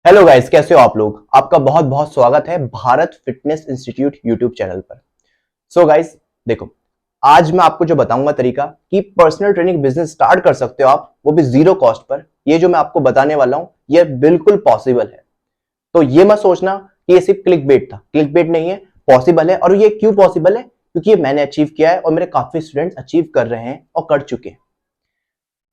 Hello guys, कैसे हो आप लोग। आपका बहुत बहुत स्वागत है Bharat fitness institute YouTube channel पर। सो गाइस, देखो, आज मैं आपको जो बताऊंगा तरीका कि पर्सनल ट्रेनिंग बिजनेस स्टार्ट कर सकते हो आप, वो भी जीरो कॉस्ट पर। ये जो मैं आपको बताने वाला हूं ये बिल्कुल पॉसिबल है। तो ये मत सोचना कि ये सिर्फ क्लिक बेट था। क्लिक बेट नहीं है, पॉसिबल है। और ये क्यों पॉसिबल है? क्योंकि ये मैंने अचीव किया है और मेरे काफी स्टूडेंट्स अचीव कर रहे हैं और कर चुके हैं।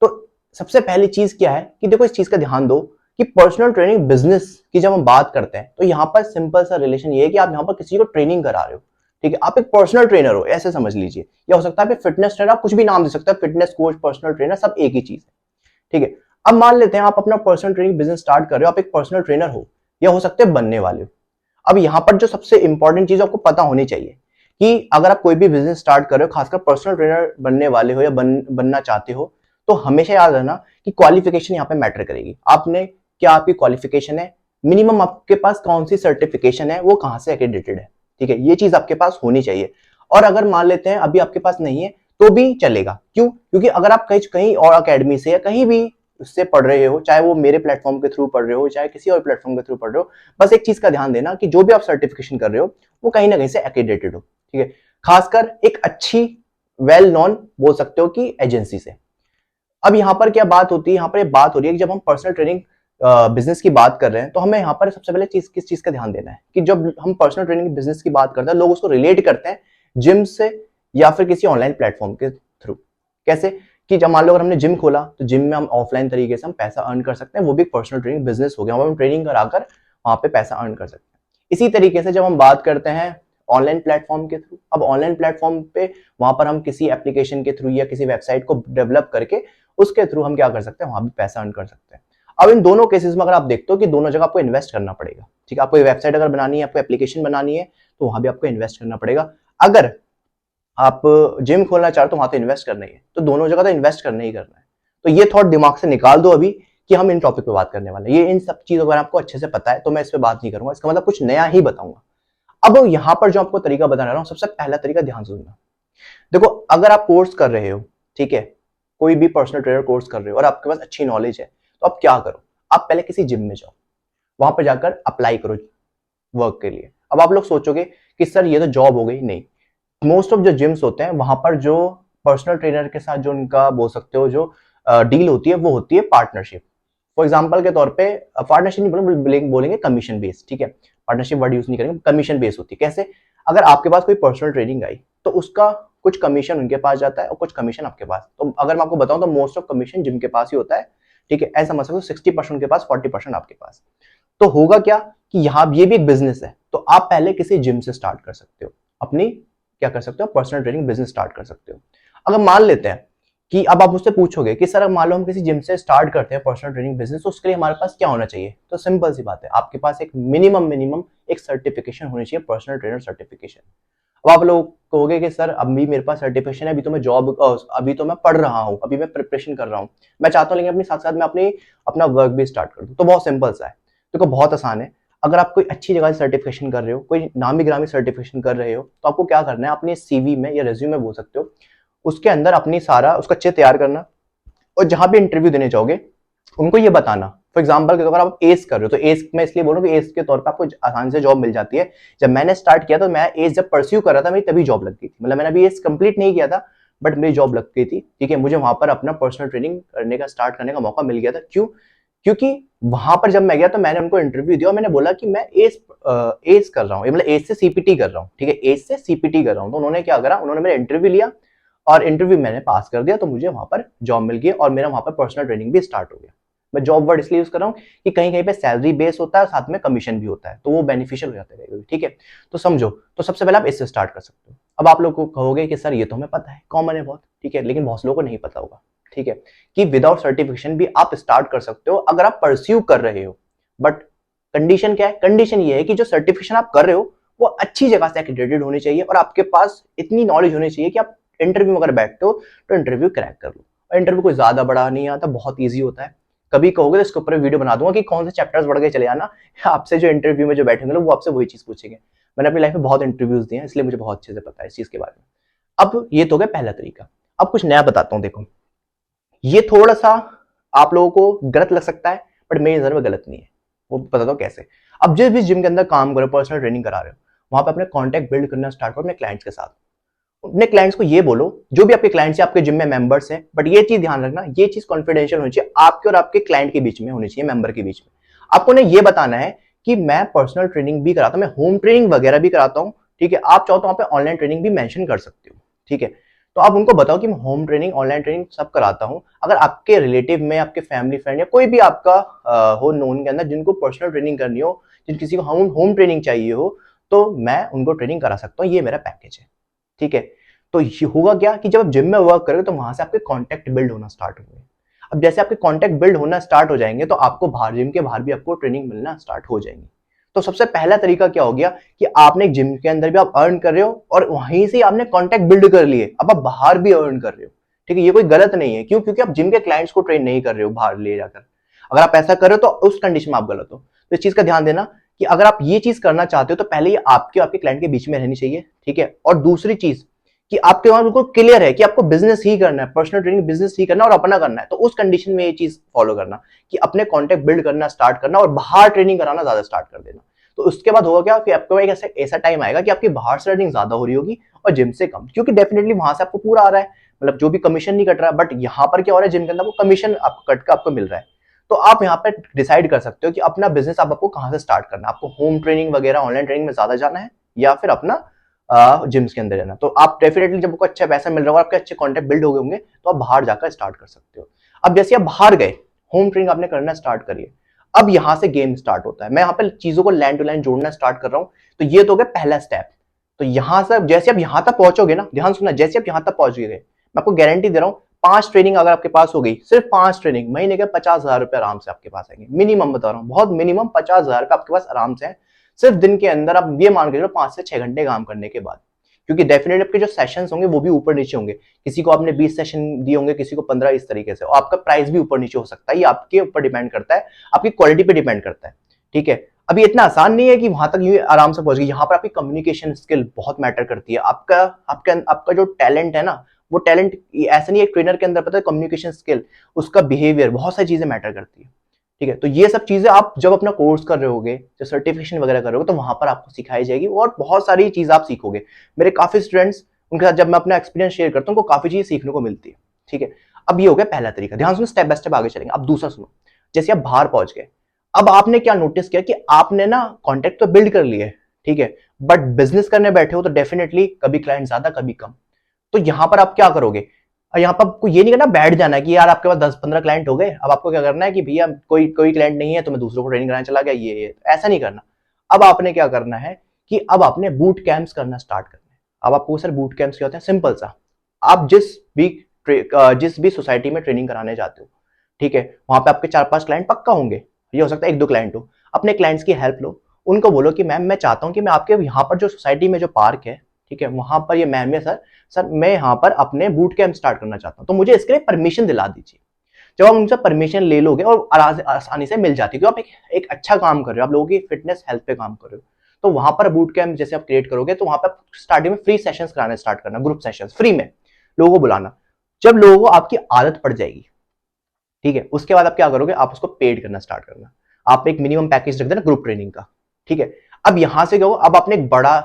तो सबसे पहली चीज क्या है कि देखो, इस चीज का ध्यान दो कि पर्सनल ट्रेनिंग बिजनेस की जब हम बात करते हैं तो यहां पर सिंपल सा रिलेशन ये है कि आप यहां पर किसी को ट्रेनिंग करा रहे हो। ठीक है, आप एक पर्सनल ट्रेनर हो, ऐसे समझ लीजिए। या हो सकता है फिटनेस ट्रेनर, आप कुछ भी नाम दे सकते हो, फिटनेस कोच, पर्सनल ट्रेनर, सब एक ही चीज है। ठीक है। अब मान लेते हैं आप अपना पर्सनल ट्रेनिंग बिजनेस स्टार्ट कर रहे हो, आप एक पर्सनल ट्रेनर हो या हो सकते हैं बनने वाले हो। अब यहां पर जो सबसे इंपॉर्टेंट चीज आपको पता होनी चाहिए कि अगर आप कोई भी बिजनेस स्टार्ट कर रहे हो, खासकर पर्सनल ट्रेनर बनने वाले हो या बनना चाहते हो, तो हमेशा याद रखना कि क्वालिफिकेशन यहाँ पे मैटर करेगी। आपने क्या, आपकी क्वालिफिकेशन है, मिनिमम आपके पास कौन सी सर्टिफिकेशन है, वो कहां से एक्रेडिटेड है। ठीक है, ये चीज आपके पास होनी चाहिए। और अगर मान लेते हैं अभी आपके पास नहीं है तो भी चलेगा। क्यों? क्योंकि अगर आप कहीं कहीं और अकेडमी से या कहीं भी उससे पढ़ रहे हो, चाहे वो मेरे प्लेटफॉर्म के थ्रू पढ़ रहे हो, चाहे किसी और प्लेटफॉर्म के थ्रू पढ़ रहे हो, बस एक चीज का ध्यान देना कि जो भी आप सर्टिफिकेशन कर रहे हो वो कहीं ना कहीं से एक्रेडिटेड हो। ठीक है, खासकर एक अच्छी वेल नॉन बोल सकते हो कि एजेंसी से। अब यहां पर क्या बात होती है, यहां पर बात हो रही है कि जब हम पर्सनल ट्रेनिंग बिजनेस की बात कर रहे हैं तो हमें यहां पर सबसे पहले चीज किस चीज का ध्यान देना है कि जब हम पर्सनल ट्रेनिंग बिजनेस की बात करते हैं, लोग उसको रिलेट करते हैं जिम से या फिर किसी ऑनलाइन प्लेटफॉर्म के थ्रू। कैसे? कि जब मान लो अगर हमने जिम खोला तो जिम में हम ऑफलाइन तरीके से हम पैसा अर्न कर सकते हैं, वो भी पर्सनल ट्रेनिंग बिजनेस हो गया, हम ट्रेनिंग कराकर वहां पे पैसा अर्न कर सकते हैं। इसी तरीके से जब हम बात करते हैं ऑनलाइन प्लेटफॉर्म के थ्रू, अब ऑनलाइन प्लेटफॉर्म पे वहां पर हम किसी एप्लीकेशन के थ्रू या किसी वेबसाइट को डेवलप करके उसके थ्रू हम क्या कर सकते हैं, वहां भी पैसा अर्न कर सकते हैं। अब इन दोनों केसेस में अगर आप देखते हो कि दोनों जगह आपको इन्वेस्ट करना पड़ेगा। ठीक है, आपको वेबसाइट अगर बनानी है, आपको एप्लीकेशन बनानी है, तो वहां भी आपको इन्वेस्ट करना पड़ेगा। अगर आप जिम खोलना चाहते हो तो वहां तो इन्वेस्ट करना ही है, तो दोनों जगह तो इन्वेस्ट करना ही करना है। तो ये थॉट दिमाग से निकाल दो अभी कि हम इन टॉपिक पे बात करने वाले हैं। ये इन सब चीजों का आपको अच्छे से पता है तो मैं इस पे बात नहीं करूंगा, इसका मतलब कुछ नया ही बताऊंगा। अब यहां पर जो आपको तरीका बता रहा हूं, सबसे पहला तरीका ध्यान से सुनना। देखो, अगर आप कोर्स कर रहे हो, ठीक है, कोई भी पर्सनल ट्रेनर कोर्स कर रहे हो और आपके पास अच्छी नॉलेज है, तो आप क्या करो, आप पहले किसी जिम में जाओ, वहां पर जाकर अप्लाई करो वर्क के लिए। अब आप लोग सोचोगे कि सर ये तो जॉब हो गई। नहीं, मोस्ट ऑफ जो जिम्स होते हैं वहां पर जो पर्सनल ट्रेनर के साथ जो उनका बोल सकते हो जो डील होती है वो होती है पार्टनरशिप। फॉर एग्जाम्पल के तौर पे पार्टनरशिप नहीं बोलेंगे कमीशन बेस। ठीक है, पार्टनरशिप वर्ड यूज नहीं करेंगे, कमीशन बेस होती है। कैसे? अगर आपके पास कोई पर्सनल ट्रेनिंग आई तो उसका कुछ कमीशन उनके पास जाता है और कुछ कमीशन आपके पास। तो अगर मैं आपको बताऊं तो मोस्ट ऑफ कमीशन जिम के पास ही होता है। ठीक है, ऐसा समझ सकते हो 60% उनके पास, 40% आपके पास। तो होगा क्या कि यहाँ ये भी एक बिजनेस है, तो आप पहले किसी जिम से स्टार्ट कर सकते हो, अपनी क्या कर सकते हो, पर्सनल ट्रेनिंग बिजनेस स्टार्ट कर सकते हो। अगर मान लेते हैं कि अब आप मुझसे पूछोगे कि सर अब मान लो हम किसी जिम से स्टार्ट करते हैं पर्सनल ट्रेनिंग बिजनेस, तो उसके लिए हमारे पास क्या होना चाहिए? तो सिंपल सी बात है, आपके पास एक मिनिमम एक सर्टिफिकेशन होनी चाहिए, पर्सनल ट्रेनर सर्टिफिकेशन। अब आप लोग कहोगे कि सर अभी मेरे पास सर्टिफिकेशन है, अभी तो मैं अभी तो मैं पढ़ रहा हूँ, अभी मैं प्रिपरेशन कर रहा हूँ, मैं चाहता हूँ लेकिन अपने साथ साथ मैं अपनी अपना वर्क भी स्टार्ट कर दूँ। तो बहुत सिंपल सा है, देखो बहुत आसान है। अगर आप कोई अच्छी जगह से सर्टिफिकेशन कर रहे हो, कोई नामी गिरामी सर्टिफिकेशन कर रहे हो, तो आपको क्या करना है, अपने सीवी में या रेज्यूमे में बोल सकते हो, उसके अंदर अपनी सारा उसका चित्र तैयार करना। और जहां भी इंटरव्यू देने जाओगे उनको ये बताना। फॉर एग्जाम्पल अगर आप एस कर रहे हो तो एस मैं इसलिए बोल रहा हूँ कि एस के तौर पर आपको आसान से जॉब मिल जाती है। जब मैंने स्टार्ट किया तो मैं एस जब परस्यू कर रहा था, मेरी तभी जॉब लग गई थी। मतलब मैंने अभी एस कंप्लीट नहीं किया था बट मेरी जॉब लग गई थी। ठीक है, मुझे वहां पर अपना पर्सनल ट्रेनिंग करने का स्टार्ट करने का मौका मिल गया था। क्यों? क्योंकि वहां पर जब मैं गया तो मैंने उनको इंटरव्यू दिया और मैंने बोला कि मैं एस कर रहा हूँ, मतलब एस से सीपीटी कर रहा हूँ। ठीक है, एस से सीपीटी कर रहा हूँ। तो उन्होंने क्या करा, उन्होंने मेरा इंटरव्यू लिया और इंटरव्यू मैंने पास कर दिया, तो मुझे वहां पर जॉब मिल गई और मेरा वहां पर पर्सनल ट्रेनिंग भी स्टार्ट हो गया। मैं जॉब वर्ड इसलिए यूज कर रहा हूँ कि कहीं कहीं पे सैलरी बेस होता है और साथ में कमीशन भी होता है, तो वो बेनिफिशियल हो जाता है कभी-कभी। ठीक है, तो समझो, तो सबसे पहले आप इससे स्टार्ट कर सकते हो। अब आप लोग को कहोगे कि सर ये तो हमें पता है, कॉमन है बहुत। ठीक है, लेकिन बहुत लोगों को नहीं पता होगा। ठीक है, कि विदाउट सर्टिफिकेशन भी आप स्टार्ट कर सकते हो अगर आप परस्यू कर रहे हो। बट कंडीशन क्या है? कंडीशन ये है कि जो सर्टिफिकेशन आप कर रहे हो वो अच्छी जगह से एक्रेडिटेड होनी चाहिए और आपके पास इतनी नॉलेज होनी चाहिए कि आप इंटरव्यू में अगर बैठते हो तो इंटरव्यू क्रैक कर लो। और इंटरव्यू कोई ज्यादा बड़ा नहीं आता, बहुत ईजी होता है। कभी कहोगे तो इसके ऊपर वीडियो बना दूंगा कि कौन से चैप्टर्स बढ़ के चले आना, आपसे जो इंटरव्यू में जो बैठेंगे लोग वो आपसे वही चीज पूछेंगे। मैंने अपनी लाइफ में बहुत इंटरव्यूज दिए हैं, इसलिए मुझे बहुत अच्छे से पता है इस चीज के बारे में। अब ये तो हो गया पहला तरीका। अब कुछ नया बताता हूँ। देखो, ये थोड़ा सा आप लोगों को गलत लग सकता है बट मेरी नजर में गलत नहीं है। वो बता दो कैसे। अब जिस भी जिम के अंदर काम करो, पर्सनल ट्रेनिंग करा रहे हो, वहां पे अपने कॉन्टैक्ट बिल्ड करना स्टार्ट करो अपने क्लाइंट्स के साथ। अपने क्लाइंट्स को ये बोलो, जो भी आपके क्लाइंट्स है आपके जिम में मेंबर्स है, बट ये चीज ध्यान रखना, ये चीज कॉन्फिडेंशियल होनी चाहिए, आपके और आपके क्लाइंट के बीच में होनी चाहिए, मेंबर के बीच में। आपको ने ये बताना है कि मैं पर्सनल ट्रेनिंग भी कराता हूं, मैं होम ट्रेनिंग वगैरह भी कराता हूं, ठीक है। आप चाहो तो वहां पे ऑनलाइन ट्रेनिंग भी मेंशन कर सकते हो, ठीक है। तो आप उनको बताओ कि मैं होम ट्रेनिंग, ऑनलाइन ट्रेनिंग सब कराता हूं। अगर आपके रिलेटिव में, आपके फैमिली फ्रेंड या कोई भी आपका हो नोन के अंदर जिनको पर्सनल ट्रेनिंग करनी हो, जिन किसी को होम ट्रेनिंग चाहिए हो, तो मैं उनको ट्रेनिंग करा सकता हूँ, ये मेरा पैकेज है, ठीक है। तो ये होगा क्या कि जब आप जिम में वर्क करोगे तो वहां से आपके कॉन्टैक्ट बिल्ड होना स्टार्ट होंगे। अब जैसे आपके कॉन्टैक्ट बिल्ड होना स्टार्ट हो जाएंगे तो आपको बाहर, जिम के बाहर भी आपको ट्रेनिंग मिलना स्टार्ट हो जाएंगी। तो सबसे पहला तरीका क्या हो गया कि आपने एक जिम के अंदर भी आप अर्न कर रहे हो और वहीं से आपने कॉन्टैक्ट बिल्ड कर लिए, अब आप बाहर भी अर्न कर रहे हो, ठीक है। ये कोई गलत नहीं है, क्यों? क्योंकि आप जिम के क्लाइंट्स को ट्रेन नहीं कर रहे हो बाहर ले जाकर। अगर आप ऐसा कर रहे हो तो उस कंडीशन में आप गलत हो। तो इस चीज का ध्यान देना कि अगर आप ये चीज करना चाहते हो तो पहले ये आपके और आपके क्लाइंट के बीच में रहनी चाहिए, ठीक है। और दूसरी चीज कि आपके वहां बिल्कुल क्लियर है कि आपको बिजनेस ही करना है, पर्सनल ट्रेनिंग बिजनेस ही करना और अपना करना है, तो उस कंडीशन में ये चीज फॉलो करना कि अपने कॉन्टैक्ट बिल्ड करना स्टार्ट करना और बाहर ट्रेनिंग कराना ज्यादा स्टार्ट कर देना। तो उसके बाद होगा क्या कि आपको एक ऐसा टाइम आएगा कि आपकी बाहर से अर्निंग ज्यादा हो रही होगी और जिम से कम, क्योंकि डेफिनेटली वहां से आपको पूरा आ रहा है, मतलब जो भी कमीशन नहीं कट रहा है। बट यहाँ पर क्या हो रहा है, जिम के अंदर आपको कमीशन आपको कट का आपको मिल रहा है। तो आप यहाँ पे डिसाइड कर सकते हो कि अपना बिजनेस आपको कहाँ से स्टार्ट करना है, आपको होम ट्रेनिंग वगैरह ऑनलाइन ट्रेनिंग में ज्यादा जाना है या फिर अपना जिम्स के अंदर रहना। तो आप डेफिनेटली जब आपको अच्छा पैसा मिल रहा होगा, आपके अच्छे कॉन्टैक्ट बिल्ड हो गए होंगे, तो आप बाहर जाकर स्टार्ट कर सकते हो। अब जैसे आप बाहर गए, होम ट्रेनिंग आपने करना स्टार्ट करिए, अब यहां से गेम स्टार्ट होता है। मैं यहाँ पे चीजों को लाइन टू लाइन जोड़ना स्टार्ट कर रहा हूँ। तो ये तो हो गया पहला स्टेप। तो यहां से जैसे आप यहां तक पहुंचोगे ना, ध्यान सुनना, जैसे आप यहां तक पहुंच गए, मैं आपको गारंटी दे रहा हूँ, 5 ट्रेनिंग अगर आपके पास हो गई, सिर्फ 5 ट्रेनिंग, महीने के 50,000 रुपए आराम से आपके पास आएंगे। मिनिमम बता रहा हूँ, बहुत मिनिमम 50,000 रुपए आपके पास आराम से है, सिर्फ दिन के अंदर। आप ये मान के चलो 5 से 6 घंटे काम करने के बाद, क्योंकि डेफिनेटली आपके जो सेशंस होंगे वो भी ऊपर नीचे होंगे। किसी को आपने 20 सेशन दिए होंगे, किसी को 15, इस तरीके से। और आपका प्राइस भी ऊपर नीचे हो सकता है, ये आपके ऊपर डिपेंड करता है, आपकी क्वालिटी पे डिपेंड करता है, ठीक है। अभी इतना आसान नहीं है कि वहां तक ये आराम से पहुंच गई। यहाँ पर आपकी कम्युनिकेशन स्किल बहुत मैटर करती है। आपका जो टैलेंट है ना, वो टैलेंट ऐसा नहीं है, एक ट्रेनर के अंदर पता है कम्युनिकेशन स्किल, उसका बिहेवियर, बहुत सारी चीजें मैटर करती है, ठीक है। तो ये सब चीजें आप जब अपना कोर्स कर रहे होगे, जब सर्टिफिकेशन वगैरह कर रहे होगे, तो वहां पर आपको सिखाई जाएगी और बहुत सारी चीज आप सीखोगे। मेरे काफी स्टूडेंट्स, उनके साथ जब मैं अपना एक्सपीरियंस शेयर करता हूँ, उनको काफी चीज सीखने को मिलती है, ठीक है। अब ये हो गया पहला तरीका, ध्यान सुनो, स्टेप बाय स्टेप आगे चलेंगे। अब दूसरा सुनो, जैसे आप बाहर पहुंच गए, अब आपने क्या नोटिस किया कि आपने ना कॉन्टेक्ट तो बिल्ड कर लिए, ठीक है, बट बिजनेस करने बैठे हो तो डेफिनेटली कभी क्लाइंट ज्यादा कभी कम। तो यहां पर आप क्या करोगे? यहाँ पर आपको ये नहीं करना बैठ जाना है कि यार आपके पास 10-15 क्लाइंट हो गए, अब आपको क्या करना है कि भैया कोई कोई क्लाइंट नहीं है तो मैं दूसरों को ट्रेनिंग कराने चला गया, ये ऐसा नहीं करना। अब आपने क्या करना है कि अब आपने बूट कैंप्स करना स्टार्ट करना है। अब आपको सर बूट कैंप्स क्या होते हैं? सिंपल सा, आप जिस भी सोसाइटी में ट्रेनिंग कराने जाते हो, ठीक है, वहां पे आपके 4-5 क्लाइंट पक्का होंगे, ये हो सकता है 1-2 क्लाइंट हो। अपने क्लाइंट्स की हेल्प लो, उनको बोलो कि मैम मैं चाहता हूँ कि मैं आपके यहाँ पर जो सोसाइटी में जो पार्क है, ठीक है, वहां पर ये मैम है सर मैं यहाँ पर अपने बूट कैंप स्टार्ट करना चाहता हूँ, तो मुझे इसके लिए परमिशन दिला दीजिए। जब आप उनसे परमिशन ले लोगे, और आसानी से मिल जाती है, तो आप एक अच्छा काम कर रहे हो, आप लोगों की फिटनेस हेल्थ पे काम कर रहे हो, तो वहां पर बूट कैंप जैसे आप क्रिएट करोगे, तो वहां पर स्टार्टिंग में फ्री सेशंस कराने स्टार्ट करना, ग्रुप सेशंस फ्री में लोगों को बुलाना। जब लोगों को आपकी आदत पड़ जाएगी, ठीक है, उसके बाद आप क्या करोगे, आप उसको पेड करना स्टार्ट करना। आप एक मिनिमम पैकेज रख देना ग्रुप ट्रेनिंग का, ठीक है। अब यहां से क्या होगा, अब आपने एक बड़ा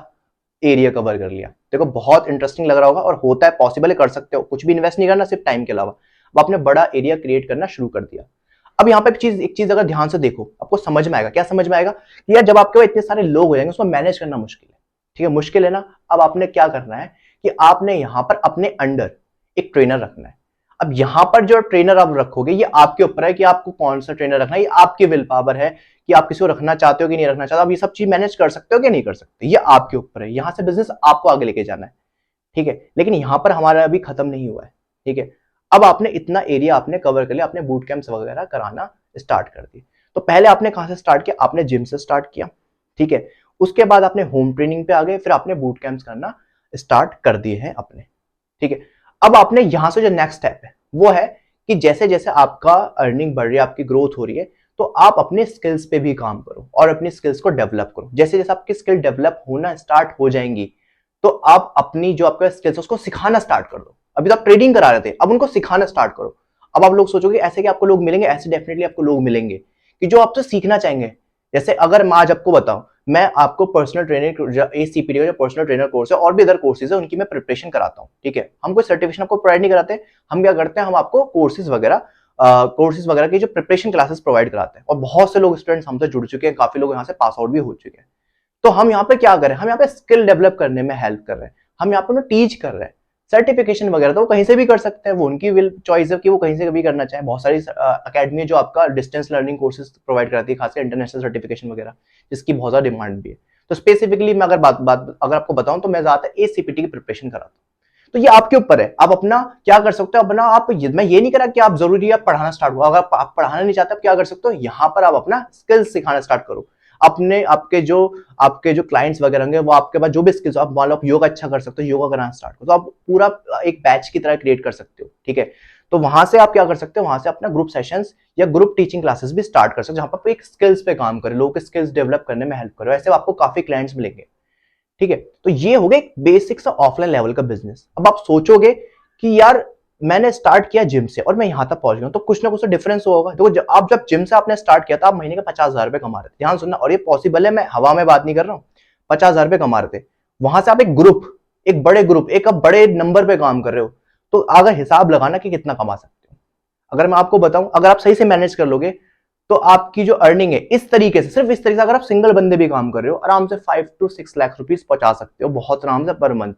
एरिया कवर कर लिया। देखो बहुत इंटरेस्टिंग लग रहा होगा और होता है, पॉसिबल है, कर सकते हो, कुछ भी इन्वेस्ट नहीं करना सिर्फ टाइम के अलावा। अब आपने बड़ा एरिया क्रिएट करना शुरू कर दिया। अब यहाँ पे एक चीज अगर ध्यान से देखो, आपको समझ में आएगा। क्या समझ में आएगा? कि यार जब आपके पास इतने सारे लोग हो जाएंगे, उसको मैनेज करना मुश्किल है, ठीक है, मुश्किल है ना। अब आपने क्या करना है कि आपने यहाँ पर अपने अंडर एक ट्रेनर रखना है। अब यहां पर जो ट्रेनर आप रखोगे, ये आपके ऊपर है कि आपको कौन सा ट्रेनर रखना है, ये आपकी विल पावर है कि आप किसी को रखना चाहते हो कि नहीं रखना चाहते। आप ये सब चीज मैनेज कर सकते हो कि नहीं कर सकते, ये आपके ऊपर है। यहां से बिजनेस आपको आगे लेके जाना है, ठीक है। लेकिन यहां पर हमारा अभी खत्म नहीं हुआ है, ठीक है। अब आपने इतना एरिया आपने कवर कर लिया, आपने बूट कैंप्स वगैरह कराना स्टार्ट कर दिए। तो पहले आपने कहां से स्टार्ट किया? आपने जिम से स्टार्ट किया, ठीक है। उसके बाद आपने होम ट्रेनिंग पे आ गए, फिर आपने बूट कैंप्स करना स्टार्ट कर दिए हैं अपने, ठीक है। अब आपने यहां से जो नेक्स्ट स्टेप है वो है कि जैसे जैसे आपका अर्निंग बढ़ रही है, आपकी ग्रोथ हो रही है, तो आप अपने स्किल्स पे भी काम करो और अपनी स्किल्स को डेवलप करो। जैसे जैसे आपकी स्किल डेवलप होना स्टार्ट हो जाएंगी, तो आप अपनी जो आपका स्किल्स है उसको सिखाना स्टार्ट कर दो। अभी तो आप ट्रेडिंग करा रहे थे, अब उनको सिखाना स्टार्ट करो। अब आप लोग सोचोगे ऐसे कि आपको लोग मिलेंगे, ऐसे डेफिनेटली आपको लोग मिलेंगे कि जो आपसे सीखना चाहेंगे। जैसे अगर मैं आज आपको बताऊं, मैं आपको पर्सनल ट्रेनिंग ACPT का जो पर्सनल ट्रेनर कोर्स है और भी अदर कोर्सेज है उनकी मैं प्रिपरेशन कराता हूँ, ठीक है। हम कोई सर्टिफिकेशन आपको प्रोवाइड नहीं कराते, हम क्या करते हैं, हम आपको कोर्सेज वगैरह की जो प्रिपरेशन क्लासेस प्रोवाइड कराते हैं, और बहुत से लोग स्टूडेंट्स हमसे जुड़ चुके हैं, काफी लोग यहाँ से पास आउट भी हो चुके हैं। तो हम यहाँ पे क्या कर रहे हैं, हम यहाँ पे स्किल डेवलप करने में हेल्प कर रहे हैं, हम यहाँ पे टीच कर रहे हैं। सर्टिफिकेशन वगैरह तो वो कहीं से भी कर सकते हैं, वो उनकी विल चॉइस है कि वो कहीं से भी करना चाहे। बहुत सारी अकेडमी जो आपका डिस्टेंस लर्निंग कोर्सेज प्रोवाइड कराती है, खासकर इंटरनेशनल सर्टिफिकेशन वगैरह, जिसकी बहुत ज्यादा डिमांड भी है। तो स्पेसिफिकली मैं अगर आपको बताऊं तो मैं ज्यादा ACPT की प्रिपरेशन कराता हूँ। तो ये आपके ऊपर है, आप अपना क्या कर सकते हो, अपना आप मैं ये नहीं करा कि आप जरूरी है पढ़ाना स्टार्ट हो, अगर आप पढ़ाना नहीं चाहते, आप क्या कर सकते हो, यहाँ पर आप अपना स्किल्स सिखाना स्टार्ट करो। अपने आपके जो क्लाइंट्स वगैरह होंगे, वो आपके पास जो भी स्किल्स, आप मान लो आप योगा अच्छा कर सकते हो, योगा कराना स्टार्ट करो, तो आप पूरा एक बैच की तरह क्रिएट कर सकते हो, ठीक है। तो वहां से आप क्या कर सकते हो, वहां से अपना ग्रुप सेशंस या ग्रुप टीचिंग क्लासेस भी स्टार्ट कर सकते हो, जहां पर आप एक स्किल्स पे काम करें, लोगों के स्किल्स डेवलप करने में हेल्प करो। ऐसे आपको काफी क्लाइंट्स मिलेंगे, ठीक है। तो ये हो गया एक बेसिक सा ऑफलाइन लेवल का बिजनेस। अब आप सोचोगे कि यार मैंने स्टार्ट किया जिम से और मैं यहां तक पहुंच गया, तो कुछ ना कुछ तो डिफरेंस होगा। तो आप जब जिम से आपने स्टार्ट किया था, आप महीने के 50,000 रुपए कमा रहे थे, ध्यान सुनना, और ये पॉसिबल है, मैं हवा में बात नहीं कर रहा हूँ। 50,000 रुपए कमा रहे थे, वहां से आप एक बड़े ग्रुप, एक अब बड़े नंबर पे काम कर रहे हो, तो अगर हिसाब लगाना कि कितना कमा सकते हो। अगर मैं आपको बताऊं, अगर आप सही से मैनेज कर लोगे, तो आपकी जो अर्निंग है इस तरीके से, सिर्फ इस तरीके से, अगर आप सिंगल बंदे भी काम कर रहे हो, आराम से 5 to 6 लाख रुपीस पहुंचा सकते हो, बहुत आराम से पर मंथ।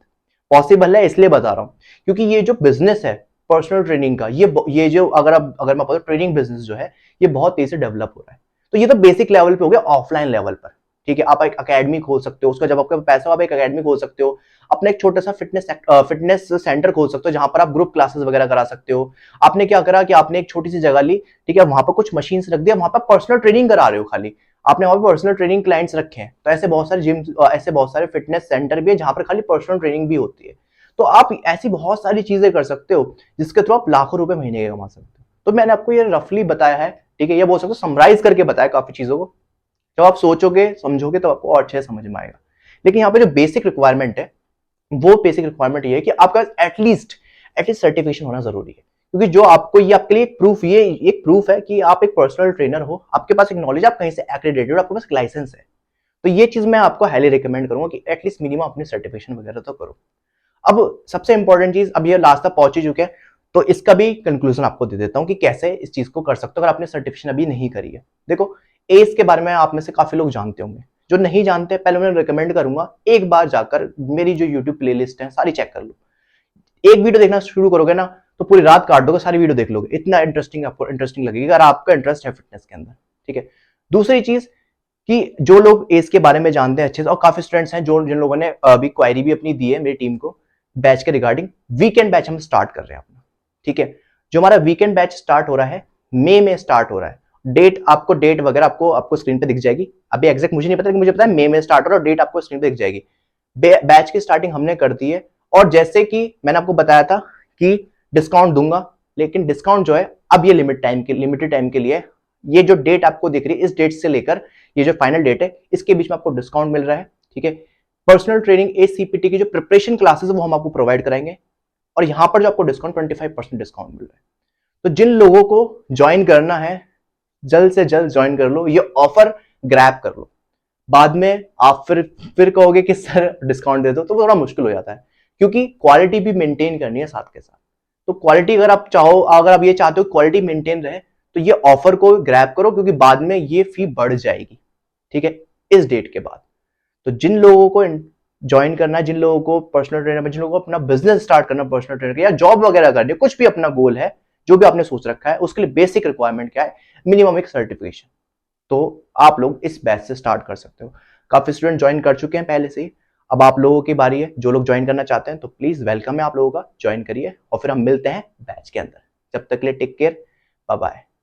पॉसिबल है, इसलिए बता रहा हूं क्योंकि ये जो बिजनेस है पर्सनल ट्रेनिंग का, ये जो अगर मैं ट्रेनिंग बिजनेस जो है, ये बहुत तेजी से डेवलप हो रहा है। तो ये तो बेसिक लेवल पे हो गया, ऑफलाइन लेवल पर, ठीक है। आप एक अकेडमी खोल सकते हो, उसका जब आपके पैसा, आप एक अकेडमी खोल सकते हो, अपना एक छोटा सा फिटनेस सेंटर खोल सकते हो, जहां पर आप ग्रुप क्लासेस वगैरह करा सकते हो। आपने क्या करा कि आपने एक छोटी सी जगह ली, ठीक है, वहां पर कुछ मशीन रख दिया, वहां पर पर्सनल ट्रेनिंग करा रहे हो खाली, आपने वहां पर पर्सनल ट्रेनिंग क्लाइंट्स रखे हैं। तो ऐसे बहुत सारे जिम, ऐसे बहुत सारे फिटनेस सेंटर भी है जहां पर खाली पर्सनल ट्रेनिंग भी होती है। तो आप ऐसी बहुत सारी चीजें कर सकते हो जिसके थ्रू आप लाखों रुपए महीने के कमा सकते हो। तो मैंने आपको ये रफली बताया है, ठीक है, ये बोल सकते हो समराइज करके बताया काफी चीजों को। जब आप सोचोगे समझोगे तो आपको और अच्छे से समझ में आएगा। लेकिन यहाँ पे जो बेसिक रिक्वायरमेंट है, वो बेसिक रिक्वायरमेंट ये है कि आपका एटलीस्ट सर्टिफिकेशन होना जरूरी है, क्योंकि जो आपको, ये आपके लिए प्रूफ, ये एक प्रूफ है कि आप एक पर्सनल ट्रेनर हो, आपके पास एक नॉलेज, आप कहीं से एक्रेडिटेड हो, आपके पास लाइसेंस है। तो ये चीज मैं आपको हाईली रिकमेंड करूंगा कि एटलीस्ट मिनिमम अपनी सर्टिफिकेशन वगैरह तो करो। अब सबसे इंपॉर्टेंट चीज, अब ये लास्ट तक पहुंच ही चुके हैं, तो इसका भी कंक्लूजन आपको दे देता हूं कि कैसे इस चीज को कर सकते हो अगर आपने सर्टिफिकेशन अभी नहीं करी है। देखो, एस के बारे में आप में से काफी लोग जानते होंगे, जो नहीं जानते, पहले मैं रिकमेंड करूंगा एक बार जाकर मेरी जो यूट्यूब प्लेलिस्ट है सारी चेक कर लो। एक वीडियो देखना शुरू करोगे ना, तो पूरी रात काट दोगे, सारी वीडियो देख लोगे, इतना इंटरेस्टिंग आपको इंटरेस्टिंग लगेगी अगर आपका इंटरेस्ट है फिटनेस के अंदर, ठीक है। दूसरी चीज कि जो लोग एस के बारे में जानते हैं अच्छे से, और काफी स्टूडेंट्स हैं जो, जिन लोगों ने अभी क्वायरी भी अपनी दी है मेरी टीम को बैच के रिगार्डिंग, वीकेंड बैच हम स्टार्ट कर रहे हैं अपना, ठीक है। जो हमारा वीकेंड बैच स्टार्ट हो रहा है, मई में स्टार्ट हो रहा है। डेट वगैरह आपको स्क्रीन पे दिख जाएगी। अभी एग्जैक्ट मुझे नहीं पता, लेकिन मुझे पता है मई में स्टार्ट हो रहा है, और डेट आपको स्क्रीन पे दिख जाएगी। बैच की स्टार्टिंग हमने कर दी है, और जैसे कि मैंने आपको बताया था कि डिस्काउंट दूंगा, लेकिन डिस्काउंट जो है अब ये लिमिटेड टाइम के लिए, ये जो डेट आपको दिख रही है, इस डेट से लेकर ये जो फाइनल डेट है, इसके बीच में आपको डिस्काउंट मिल रहा है, ठीक है। पर्सनल ट्रेनिंग ACPT की जो प्रिपरेशन क्लासेस वो हम आपको प्रोवाइड कराएंगे, और यहां पर जो आपको डिस्काउंट 25% डिस्काउंट मिल रहा है। तो जिन लोगों को ज्वाइन करना है, जल्द से जल्द ज्वाइन कर लो, ये ऑफर ग्रैब कर लो। बाद में आप फिर कहोगे कि सर डिस्काउंट दे दो, तो थोड़ा मुश्किल हो जाता है, क्योंकि क्वालिटी भी मेंटेन करनी है साथ के साथ। तो क्वालिटी अगर आप ये चाहते हो क्वालिटी मेंटेन रहे, तो ये ऑफर को ग्रैब करो, क्योंकि बाद में ये फी बढ़ जाएगी, ठीक है, इस डेट के बाद। तो जिन लोगों को ज्वाइन करना है, जिन लोगों को पर्सनल ट्रेनर, जिन लोगों को अपना बिजनेस स्टार्ट करना पर्सनल ट्रेनर या जॉब वगैरह करनी है, कुछ भी अपना गोल है, जो भी आपने सोच रखा है, उसके लिए बेसिक रिक्वायरमेंट क्या है, मिनिमम एक सर्टिफिकेशन। तो आप लोग इस बैच से स्टार्ट कर सकते हो। काफी स्टूडेंट ज्वाइन कर चुके हैं पहले से ही, अब आप लोगों की बारी है। जो लोग ज्वाइन करना चाहते हैं तो प्लीज वेलकम है आप लोगों का, ज्वाइन करिए, और फिर हम मिलते हैं बैच के अंदर। जब तक के लिए टेक केयर, बाय बाय।